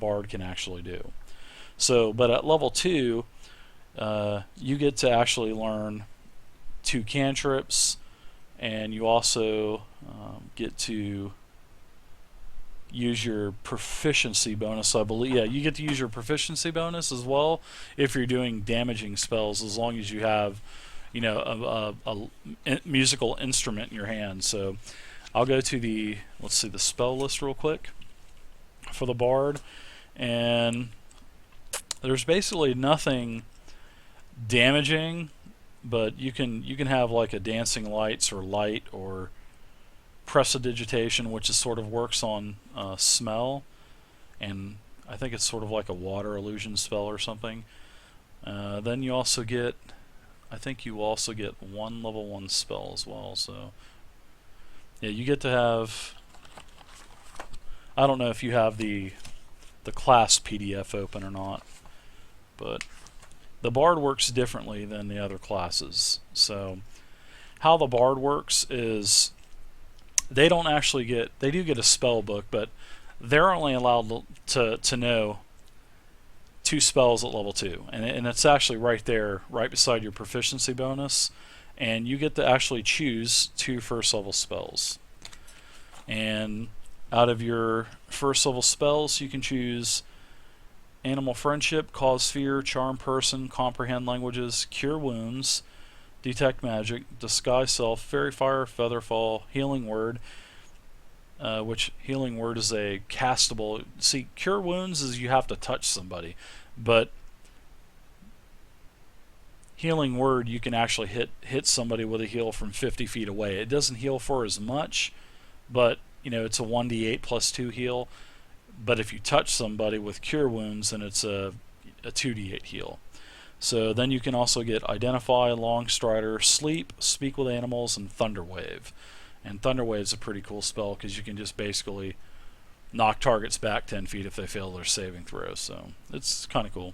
bard can actually do. So, but at level 2, you get to actually learn 2 cantrips, and you also get to use your proficiency bonus, I believe. Yeah, you get to use your proficiency bonus as well if you're doing damaging spells, as long as you have, a musical instrument in your hand. So I'll go to the spell list real quick for the bard, and there's basically nothing damaging, but you can have like a dancing lights or light or prestidigitation, which is sort of works on smell, and I think it's sort of like a water illusion spell or something. Then you also get, I think you also get 1 level 1 spell as well. So yeah, you get to have, I don't know if you have the class PDF open or not, but the bard works differently than the other classes. So how the bard works is they don't actually get, they do get a spell book, but they're only allowed to know 2 spells at level 2, and it's actually right there, right beside your proficiency bonus, and you get to actually choose 2 first level spells. And out of your first level spells, you can choose Animal Friendship, Cause Fear, Charm Person, Comprehend Languages, Cure Wounds, Detect Magic, Disguise Self, Fairy Fire, Featherfall, Healing Word, which Healing Word is a castable. See, Cure Wounds is you have to touch somebody, but Healing Word you can actually hit somebody with a heal from 50 feet away. It doesn't heal for as much, but it's a 1d8 plus 2 heal. But if you touch somebody with Cure Wounds, then it's a 2d8 heal. So then you can also get Identify, Long Strider, Sleep, Speak with Animals, and Thunder Wave. And Thunder Wave is a pretty cool spell because you can just basically knock targets back 10 feet if they fail their saving throw. So it's kind of cool.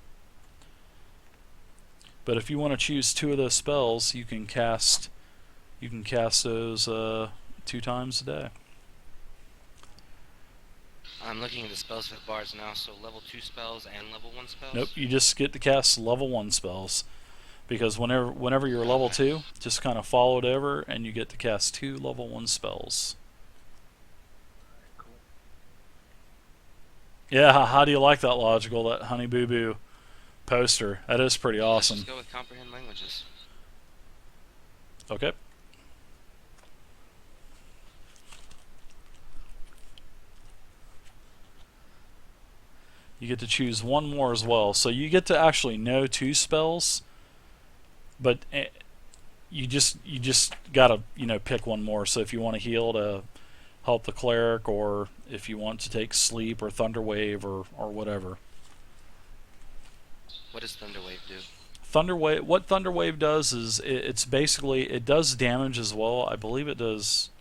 But if you want to choose 2 of those spells, you can cast those 2 times a day. I'm looking at the spells for the bards now, so level 2 spells and level 1 spells? Nope, you just get to cast level 1 spells. Because whenever you're level 2, just kind of follow it over, and you get to cast 2 level 1 spells. Cool. Yeah, how do you like that logical, that Honey Boo Boo poster? That is pretty awesome. Let's just go with Comprehend Languages. Okay. You get to choose 1 more as well. So you get to actually know 2 spells, but you just gotta pick 1 more. So if you want to heal to help the cleric, or if you want to take Sleep or Thunder Wave or whatever. What does Thunder Wave do? What Thunder Wave does is it's basically, it does damage as well. I believe it does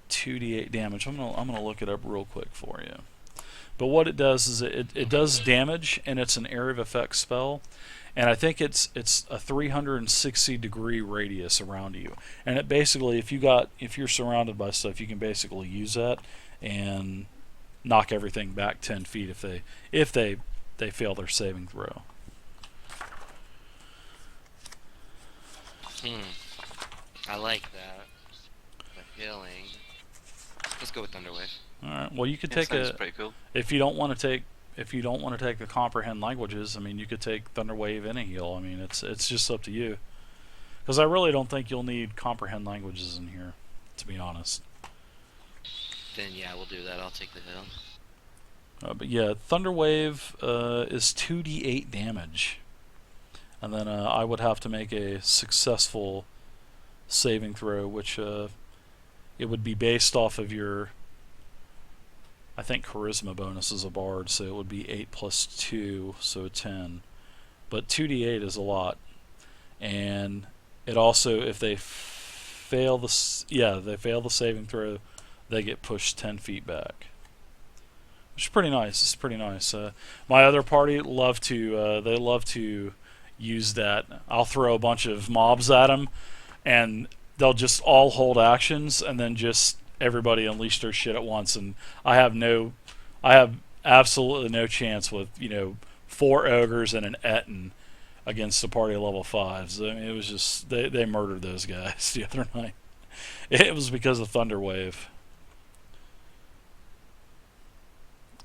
2d8 damage. I'm gonna look it up real quick for you. But what it does is it does damage, and it's an area of effect spell, and I think it's a 360-degree radius around you. And it basically, if you're surrounded by stuff, you can basically use that and knock everything back 10 feet if they fail their saving throw. I like that. The healing. Let's go with Thunder Wave. All right. Well, you could Yeah, take sounds pretty cool. if you don't want to take the Comprehend Languages. I mean, you could take Thunder Wave and a heal. I mean, it's just up to you. Because I really don't think you'll need Comprehend Languages in here, to be honest. Then yeah, we'll do that. I'll take the heal. But yeah, Thunder Wave is 2d8 damage, and then I would have to make a successful saving throw, which it would be based off of your, I think, charisma bonus as a bard, so it would be 8 plus 2, so 10. But 2d8 is a lot, and it also, if they fail the saving throw, they get pushed 10 feet back, which is pretty nice. It's pretty nice. My other party love to use that. I'll throw a bunch of mobs at them, and they'll just all hold actions, and then just everybody unleash their shit at once. And I have absolutely no chance with 4 ogres and an Etten against a party of level 5s. I mean, it was just they murdered those guys the other night. It was because of Thunderwave.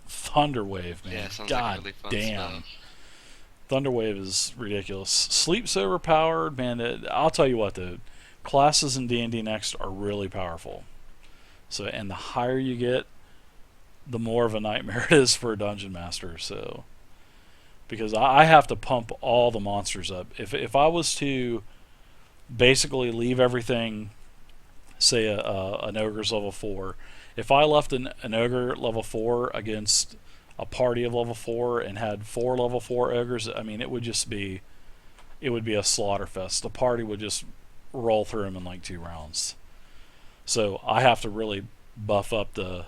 Thunderwave, man. Yeah, sounds God like really fun damn. stuff. Thunderwave is ridiculous. Sleep's overpowered, man. I'll tell you what, the classes in D&D Next are really powerful. So, and the higher you get, the more of a nightmare it is for a dungeon master. So, because I have to pump all the monsters up. If I was to basically leave everything, say an ogre's level 4, if I left an ogre level 4 against a party of level 4 and had 4 level 4 ogres, I mean, it would be a slaughter fest. The party would just roll through them in like 2 rounds. So I have to really buff up the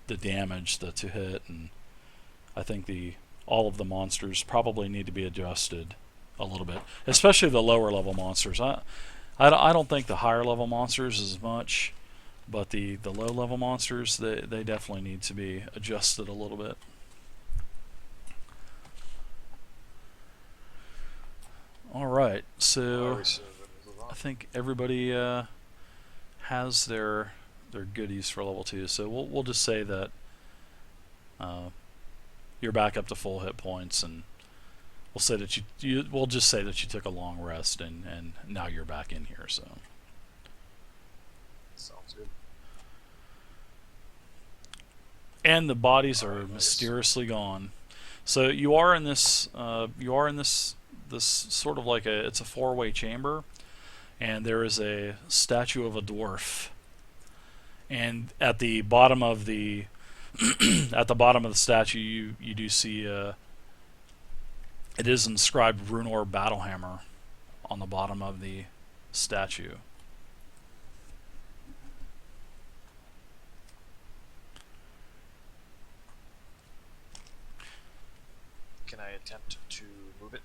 damage to hit, and I think all of the monsters probably need to be adjusted a little bit, especially the lower level monsters. I don't think the higher level monsters as much, but the low level monsters, they definitely need to be adjusted a little bit. All right, so I think everybody has their goodies for level 2. So we'll just say that you're back up to full hit points, and we'll say that we'll just say that you took a long rest and now you're back in here. So Sounds good. and the bodies are mysteriously gone. So you are in this this sort of like it's a 4-way chamber, and there is a statue of a dwarf. And at the bottom of the at the bottom of the statue, you do see it is inscribed Runor Battlehammer on the bottom of the statue. Can I attempt to move it?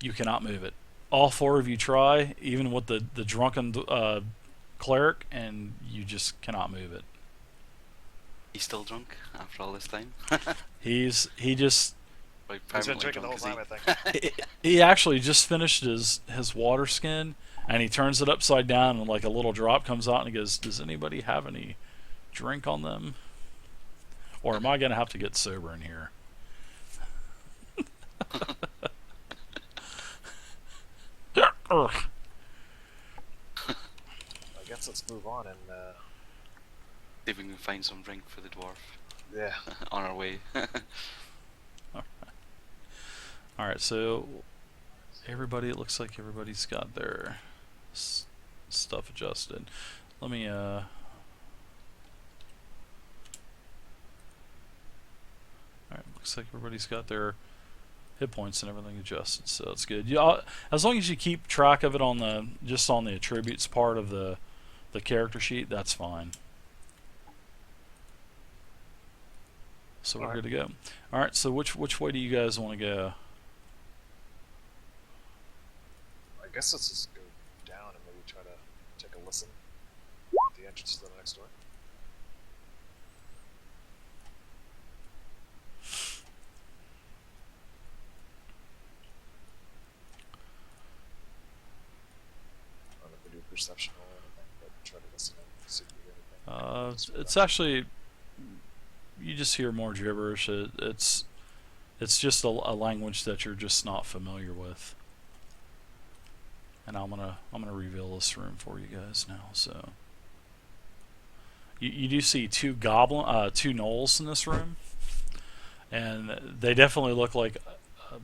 You cannot move it. All 4 of you try, even with the drunken cleric, and you just cannot move it. He's still drunk after all this time. He just Like He's been permanently drinking the whole drunk, time, is I think. he actually just finished his water skin, and he turns it upside down, and like a little drop comes out, and he goes, "Does anybody have any drink on them? Or am I gonna have to get sober in here?" Ugh. I guess let's move on and See if we can find some drink for the dwarf yeah. on our way. Alright, so everybody, it looks like everybody's got their stuff adjusted. Let me alright, looks like everybody's got their hit points and everything adjusted, so it's good. As long as you keep track of it on the attributes part of the character sheet, that's fine. So we're good to go. Alright, so which way do you guys want to go? I guess let's just go down and maybe try to take a listen at the entrance to the next door. I don't know if we do perception or anything, but try to listen and see if we hear anything. It's actually, you just hear more gibberish. It's just a language that you're just not familiar with. And I'm gonna reveal this room for you guys now. So you do see two gnolls in this room, and they definitely look like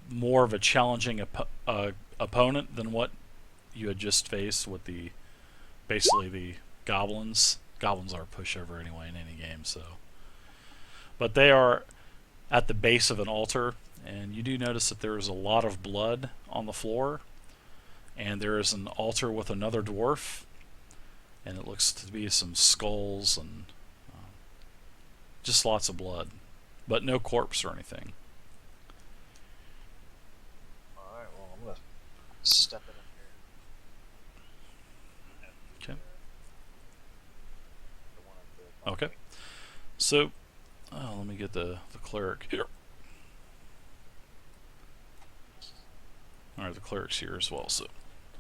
more of a challenging opponent than what you had just faced with basically the goblins. Goblins are a pushover anyway in any game, so. But they are at the base of an altar, and you do notice that there is a lot of blood on the floor, and there is an altar with another dwarf, and it looks to be some skulls and just lots of blood, but no corpse or anything. Alright, well, I'm gonna step in here. Okay. Okay. So Oh, let me get the cleric here. All right, the cleric's here as well. So,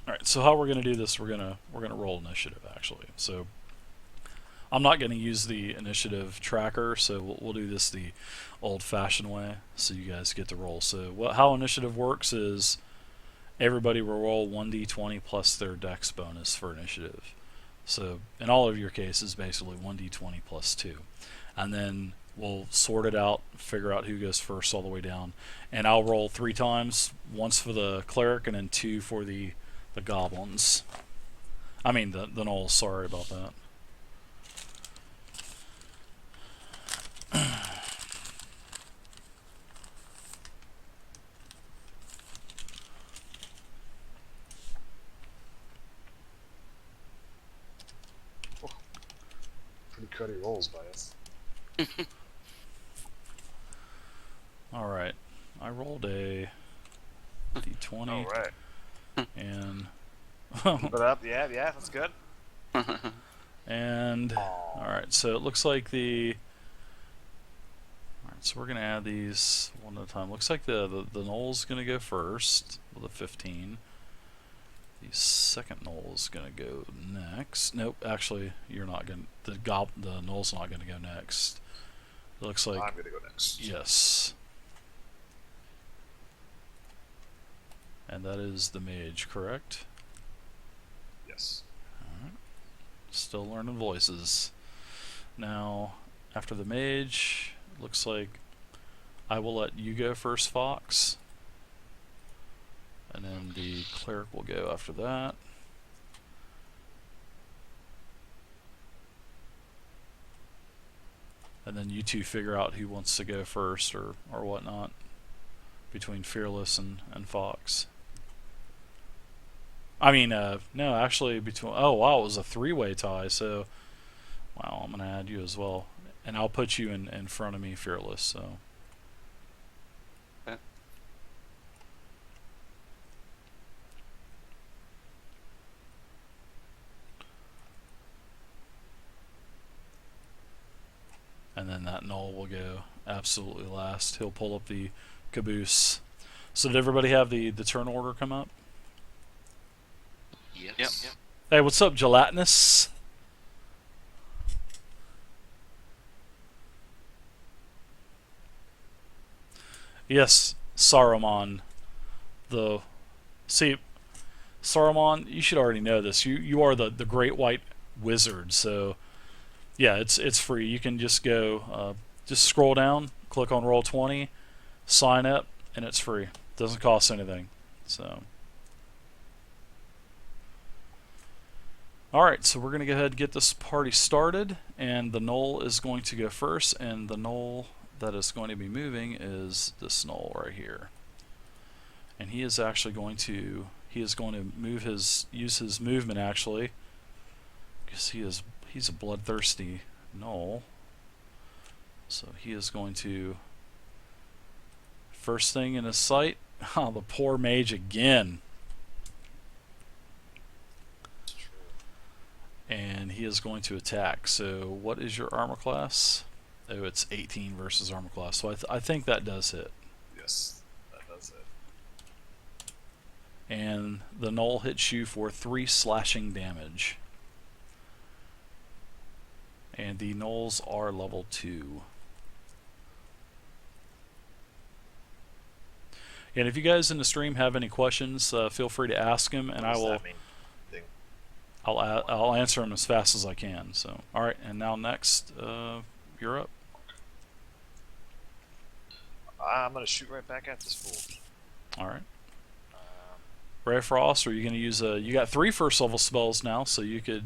all right. So how we're gonna do this? We're gonna roll initiative actually. So I'm not gonna use the initiative tracker. So we'll do this the old-fashioned way. So you guys get to roll. So how initiative works is everybody will roll 1d20 plus their dex bonus for initiative. So in all of your cases, basically 1d20 plus 2. And then we'll sort it out, figure out who goes first all the way down. And I'll roll 3 times, once for the cleric and then 2 for the goblins. I mean the gnolls, sorry about that. Pretty cruddy rolls by us. Alright, I rolled a d20 Alright. and Put it up, yeah, that's good. and alright, so it looks like the alright, so we're gonna add these one at a time. Looks like the gnoll's gonna go first with a 15. The second gnoll is gonna go next. Nope, actually you're not gonna the gnoll's not gonna go next. It looks like I'm gonna go next. yes. And that is the mage, correct? Yes. Alright. Still learning voices. Now, after the mage, looks like I will let you go first, Fox. And then the cleric will go after that. And then you two figure out who wants to go first or whatnot between Fearless and Fox. I mean, no, actually between, oh wow, it was a 3-way tie, so, wow, I'm going to add you as well. And I'll put you in front of me, Fearless, so. Okay. And then that gnoll will go absolutely last. He'll pull up the caboose. So did everybody have the turn order come up? Yes. Yep. Hey, what's up, Gelatinous? Yes, Saruman. See, Saruman, you should already know this. You are the Great White Wizard, so yeah, it's free. You can just go, just scroll down, click on Roll20, sign up, and it's free. Doesn't cost anything. So, all right, so we're gonna go ahead and get this party started, and the gnoll is going to go first, and the gnoll that is going to be moving is this gnoll right here, and he is actually going to use his movement actually, because he's a bloodthirsty gnoll. So he is going to, first thing in his sight, oh, the poor mage again. And he is going to attack. So what is your armor class? Oh, it's 18 versus armor class. So I think that does hit. Yes, that does it. And the gnoll hits you for 3 slashing damage. And the gnolls are level 2. And if you guys in the stream have any questions, feel free to ask him, and What does that mean? Thing. I'll answer them as fast as I can. So, all right, and now next, you're up. I'm gonna shoot right back at this fool. All right. Ray of Frost, or are you gonna use a? You got 3 first level spells now, so you could.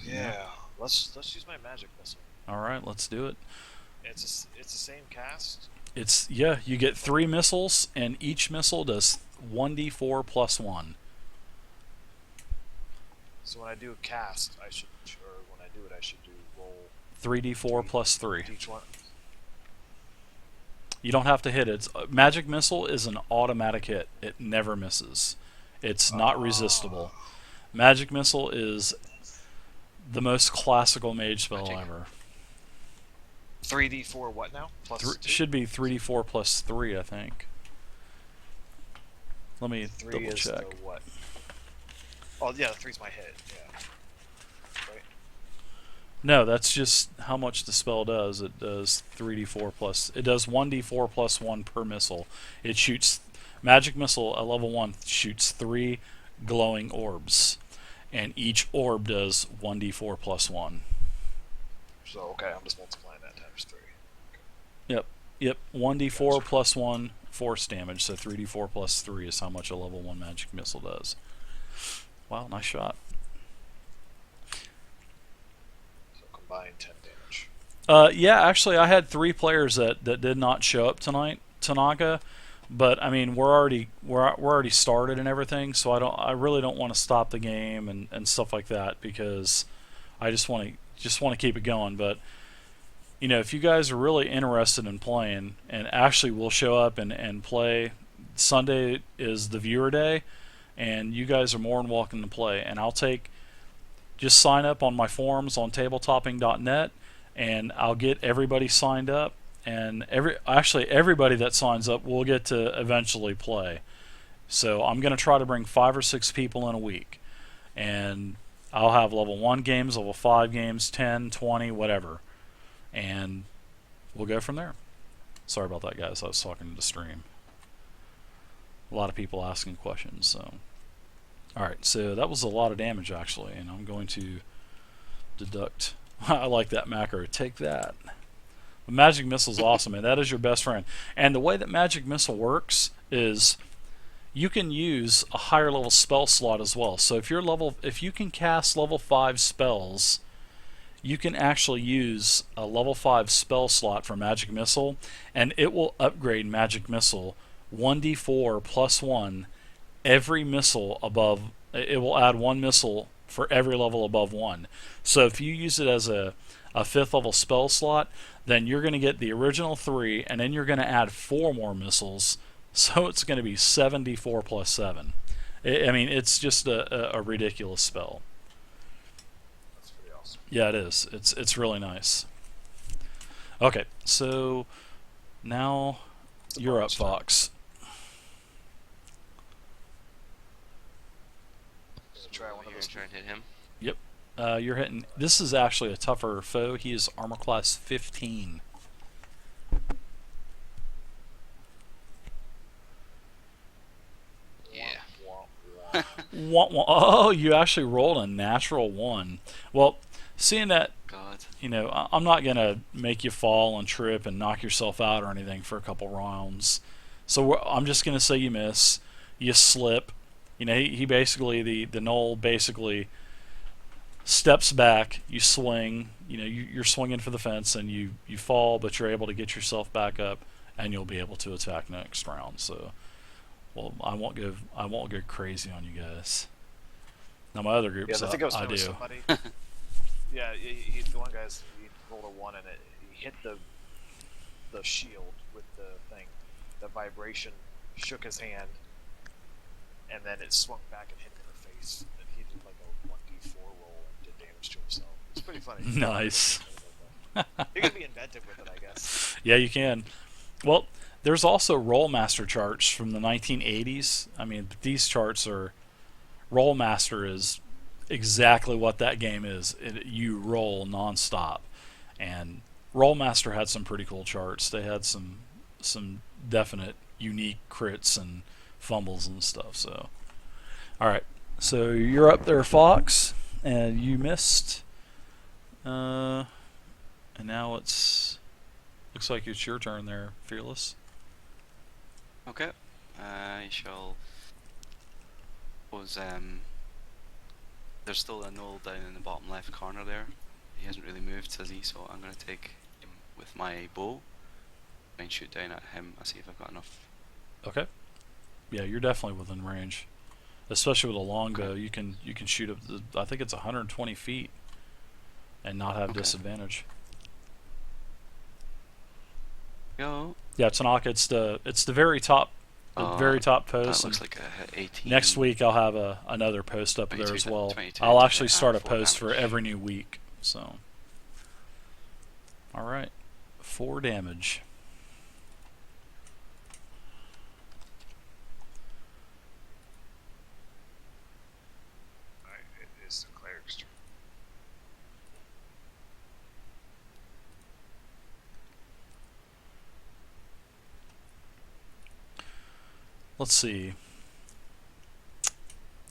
Yeah. Let's use my magic missile. All right, let's do it. It's the same cast. Yeah, you get 3 missiles, and each missile does 1d4 plus 1. So when I do a cast, I should roll 3d4 plus 3. each one. You don't have to hit it. Magic missile is an automatic hit. It never misses. It's not resistible. Magic missile is the most classical mage spell ever. 3d4 what now? Plus 2? Should be 3d4 plus 3, I think. Let me 3 double is check. the what? Oh yeah, 3's my hit. Yeah. Right. No, that's just how much the spell does. It does 3d4 plus. It does 1d4 plus 1 per missile. It shoots magic missile at level 1 shoots 3 glowing orbs, and each orb does 1d4 plus 1. So okay, I'm just multiplying that times 3. Yep, 1d4 plus 1 force damage, so 3d4 plus 3 is how much a level 1 magic missile does. Wow, nice shot. So combined 10 damage. Yeah, actually, I had 3 players that did not show up tonight, Tanaka. But I mean, we're already started and everything, so I really don't want to stop the game and stuff like that, because I just want to keep it going. But you know, if you guys are really interested in playing and actually will show up and play, Sunday is the viewer day, and you guys are more than welcome to play. And just sign up on my forums on tabletopping.net, and I'll get everybody signed up. And everybody that signs up will get to eventually play. So I'm going to try to bring 5 or 6 people in a week, and I'll have level 1 games, level 5 games, 10, 20, whatever, and we'll go from there. Sorry about that, guys. I was talking to the stream. A lot of people asking questions. So, all right. So that was a lot of damage actually, and I'm going to deduct. I like that macro. Take that. The magic missile is awesome, and that is your best friend. And the way that magic missile works is you can use a higher level spell slot as well. So if you can cast level 5 spells, you can actually use a level 5 spell slot for magic missile, and it will upgrade magic missile 1d4 plus 1 every missile above. It will add 1 missile for every level above 1. So if you use it as a 5th level spell slot, then you're going to get the original 3, and then you're going to add 4 more missiles, so it's going to be 7d4 plus 7. I mean, it's just a ridiculous spell. That's pretty awesome. Yeah, it is. It's really nice. Okay, so now you're up, Fox. Try one of You're those. trying to hit him. Yep. You're hitting. This is actually a tougher foe. He is armor class 15. Yeah. Wah, wah. Wah, wah. Oh, you actually rolled a natural 1. Well, seeing that, God. you know, I'm not going to make you fall and trip and knock yourself out or anything for a couple rounds. So I'm just going to say you miss. You slip. You know, he basically, the gnoll basically steps back, you swing, you know, you're swinging for the fence, and you fall, but you're able to get yourself back up, and you'll be able to attack next round. So, well, I won't go crazy on you guys. Now my other groups, Yeah, I think I was I playing with do. somebody. Yeah, the one guy's he rolled a 1 and he hit the shield with the thing. The vibration shook his hand, and then it swung back and hit him in the face. And he did like a 1d4 roll and did damage to himself. It's pretty funny. Nice. You can be inventive with it, I guess. Yeah, you can. Well, there's also Rollmaster charts from the 1980s. I mean, these charts are... Rollmaster is exactly what that game is. You roll non-stop. And Rollmaster had some pretty cool charts. They had some definite unique crits and fumbles and stuff. So, all right. So you're up there, Fox, and you missed. And now looks like it's your turn there, Fearless. Okay. I shall. There's still a gnoll down in the bottom left corner there. He hasn't really moved, has he? So I'm going to take him with my bow and shoot down at him. I'll see if I've got enough. Okay. Yeah, you're definitely within range, especially with a longbow. You can shoot up to, I think it's 120 feet, and not have disadvantage. Go. Yeah, Tanaka, it's the very top. The very top post. That looks like a hit 18. Next week I'll have another post up there 22 as well. 22 I'll actually and start a 4 post for damage. every new week. So, all right, 4 damage. Alright, it is the cleric's turn. Let's see.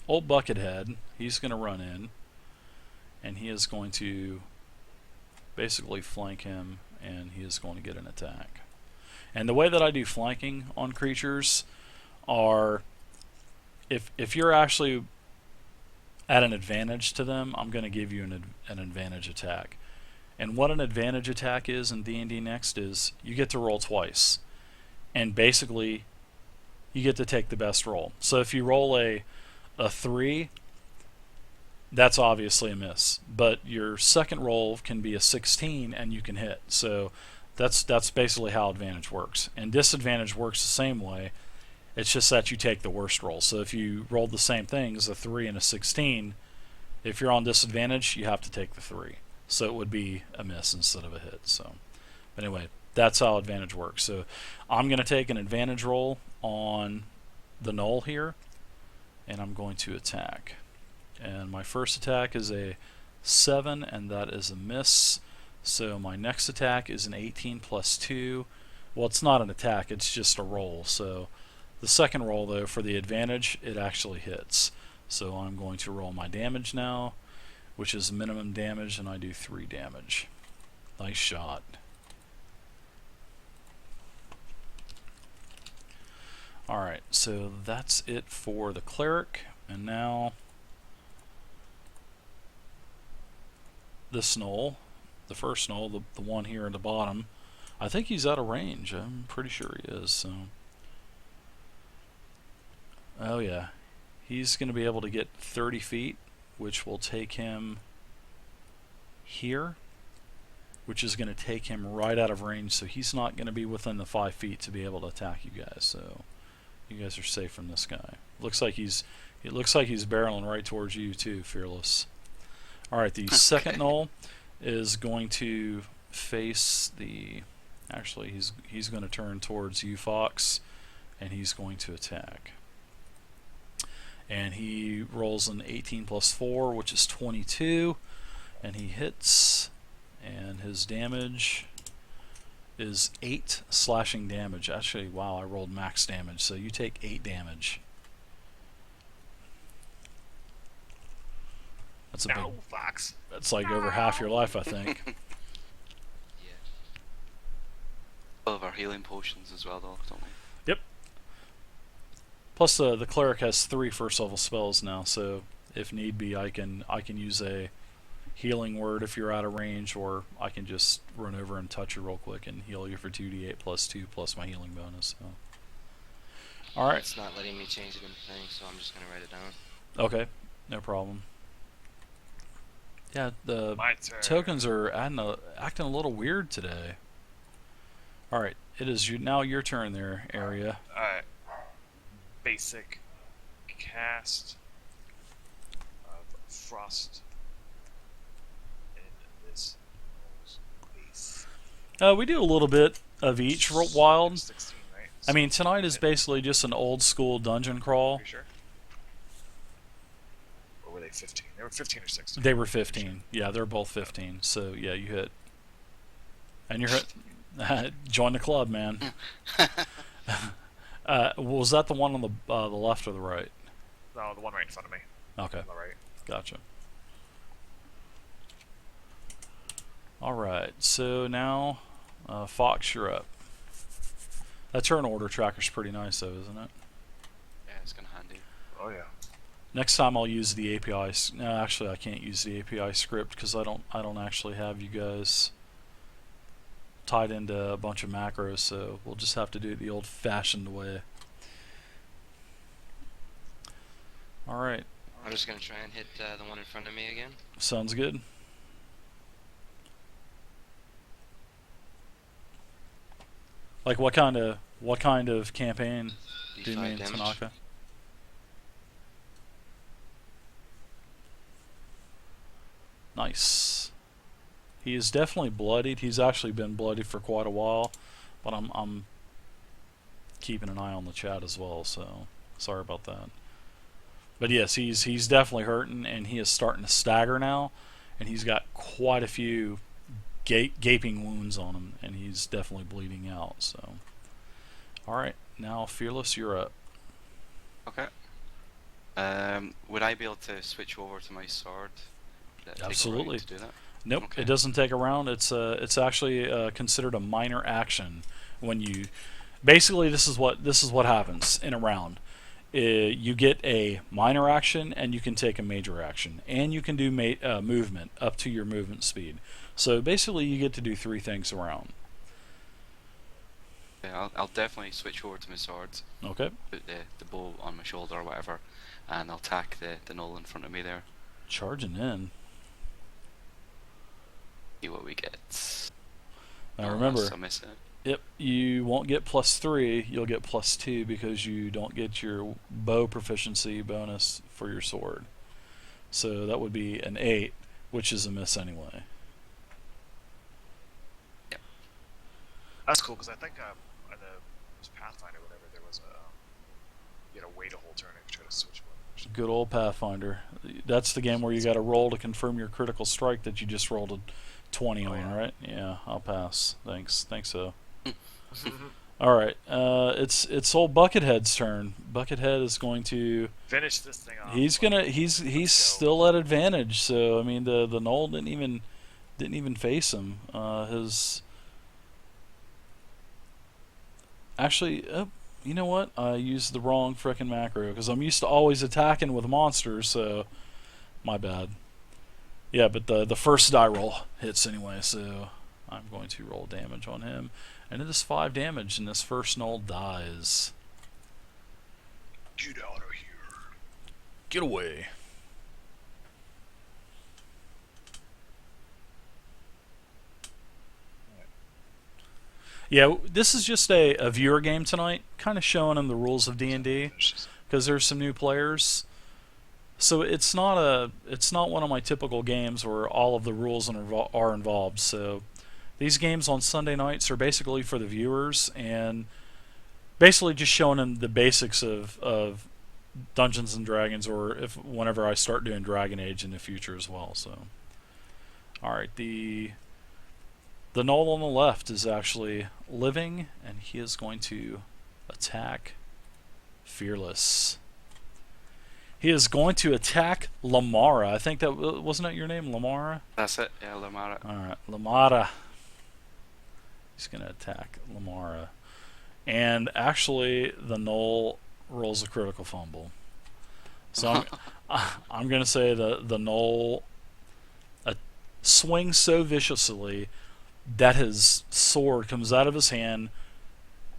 Old Buckethead, he's going to run in, and he is going to basically flank him, and he is going to get an attack. And the way that I do flanking on creatures are, if you're actually at an advantage to them, I'm going to give you an advantage attack. And what an advantage attack is in D&D Next is you get to roll twice. And basically, you get to take the best roll. So if you roll a 3, that's obviously a miss. But your second roll can be a 16 and you can hit. So that's basically how advantage works. And disadvantage works the same way. It's just that you take the worst roll. So if you rolled the same things, a 3 and a 16, if you're on disadvantage, you have to take the 3. So it would be a miss instead of a hit. So, but anyway, that's how advantage works. So I'm going to take an advantage roll on the gnoll here, and I'm going to attack. And my first attack is a 7, and that is a miss. So my next attack is an 18 plus 2. Well, it's not an attack, it's just a roll. So the second roll, though, for the advantage, it actually hits. So I'm going to roll my damage now, which is minimum damage, and I do 3 damage. Nice shot. Alright, so that's it for the cleric, and now this gnoll, the first gnoll, the one here at the bottom, I think he's out of range. I'm pretty sure he is. So, oh yeah, he's going to be able to get 30 feet, which will take him here, which is going to take him right out of range. So he's not going to be within the 5 feet to be able to attack you guys. So you guys are safe from this guy. It looks like he's barreling right towards you too, Fearless. All right, the second gnoll is going to face the. Actually, he's going to turn towards you, Fox, and he's going to attack. And he rolls an 18 plus 4, which is 22, and he hits. And his damage is 8 slashing damage. Actually, wow, I rolled max damage, so you take 8 damage. That's a big. Fox. That's like over half your life, I think. Yeah. All of our healing potions as well, though, don't we? Yep. Plus, the cleric has 3 first level spells now, so if need be, I can use a healing word if you're out of range, or I can just run over and touch you real quick and heal you for 2d8 plus 2 plus my healing bonus. So. All right. It's not letting me change it in the thing, so I'm just gonna write it down. Okay, no problem. Yeah, the My turn. tokens are acting a little weird today. All right, it is now your turn there, Airea. Alright. Basic cast of frost in this base. We do a little bit of each wild. 16, right? I mean, tonight is basically just an old school dungeon crawl. Pretty sure. Or were they 15? They were 15 or 16. They were 15. Yeah, they're both 15. So yeah, you hit. And you're hit. Join the club, man. Was that the one on the left or the right? No, the one right in front of me. Okay, On the right. gotcha. All right, so now Fox, you're up. That turn order tracker's pretty nice, though, isn't it? Yeah, it's kind of handy. Oh yeah. Next time I'll use the API. No, actually, I can't use the API script because I don't actually have you guys tied into a bunch of macros, so we'll just have to do it the old-fashioned way. All right, I'm just gonna try and hit the one in front of me again. sounds good. Like what kind of campaign do you D5 mean, damage. Tanaka? Nice. He is definitely bloodied. He's actually been bloodied for quite a while, but I'm keeping an eye on the chat as well, so sorry about that. But yes, he's definitely hurting, and he is starting to stagger now, and he's got quite a few gaping wounds on him, and he's definitely bleeding out. So, all right, now Fearless, you're up. Okay. Would I be able to switch over to my sword? Would that take a round Absolutely. to do that? Nope, Okay. it doesn't take a round. It's actually considered a minor action when you. Basically, this is what happens in a round. You get a minor action, and you can take a major action, and you can do movement up to your movement speed. So basically, you get to do 3 things a round. Yeah, I'll definitely switch over to my swords. Okay. Put the bow on my shoulder or whatever, and I'll attack the gnoll in front of me there. Charging in. See what we get. Now Oh, remember, I miss it. yep, you won't get +3. You'll get +2 because you don't get your bow proficiency bonus for your sword. So that would be an 8, which is a miss anyway. That's cool because I think in the Pathfinder, or whatever, there was a you had to wait a whole turn and try to switch one. Good old Pathfinder. That's the game where you got to roll to confirm your critical strike that you just rolled a 20 on, yeah. right? Yeah, I'll pass. Thanks. Thanks so. All right. It's old Buckethead's turn. Buckethead is going to. Finish this thing off. He's still at advantage. So I mean the gnoll didn't even face him. His. Actually, you know what? I used the wrong frickin' macro because I'm used to always attacking with monsters, so my bad. Yeah, but the first die roll hits anyway, so I'm going to roll damage on him. And it is 5 damage, and this first gnoll dies. Get out of here. Get away. Yeah, this is just a viewer game tonight, kind of showing them the rules of D&D, because there's some new players. So it's not one of my typical games where all of the rules are involved. So these games on Sunday nights are basically for the viewers and basically just showing them the basics of Dungeons and Dragons, or whenever I start doing Dragon Age in the future as well. So, all right, the gnoll on the left is actually living, and he is going to attack Fearless. He is going to attack Lemara. I think that wasn't that your name, Lemara? That's it. Yeah, Lemara. All right, Lemara. He's going to attack Lemara, and actually, the gnoll rolls a critical fumble. So I'm going to say the gnoll swings so viciously that his sword comes out of his hand,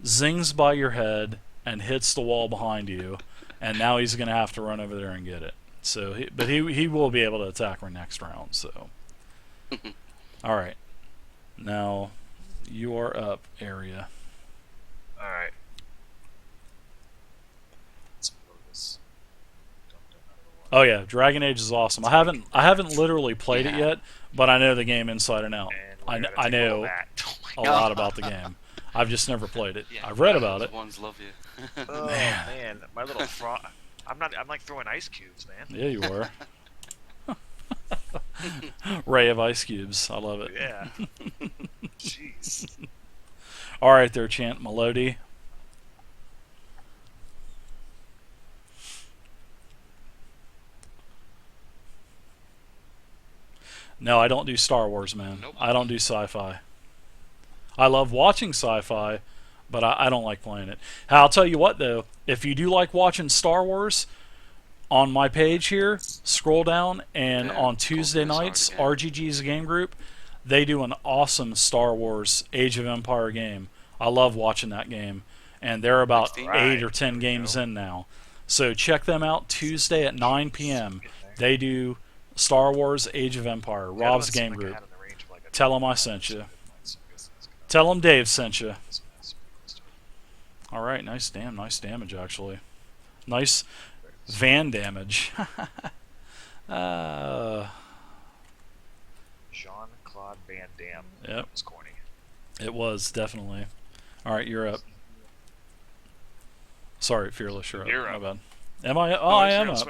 zings by your head, and hits the wall behind you. And now he's going to have to run over there and get it. So, he will be able to attack our next round. So, all right. Now, you are up, Airea. All right. Let's blow this. Oh yeah, Dragon Age is awesome. I haven't literally played it yet, but I know the game inside and out. And I know Oh my a God. lot about the game. I've just never played it. Yeah, I've read about it. Ones love you. Oh Man. man, my little frog. I'm like throwing ice cubes, man. Yeah, you were. Ray of ice cubes. I love it. Yeah. Jeez. All right, there, Chant Melody. No, I don't do Star Wars, man. Nope. I don't do sci-fi. I love watching sci-fi, but I don't like playing it. I'll tell you what, though. If you do like watching Star Wars, on my page here, scroll down, and Yeah, on Tuesday Golden nights, Sword, yeah. RGG's game group, they do an awesome Star Wars Age of Empire game. I love watching that game, and they're about 8 Right. or 10 There we games go. in now. So check them out Tuesday at 9 p.m. They do Star Wars Age of Empire, Yeah, Rob's it doesn't game seem like I group. had in the range of, like, a Tell 'em I 25 sent you. so I guess that's gonna- Tell them Dave sent you. that's gonna- All right, nice damage actually. Nice van damage. Jean-Claude Van Damme. Yep. That was corny. It was, definitely. Alright, you're up. Sorry, Fearless, you're up. You're My up. bad. Am I? Oh, Oh, I you're am up. up.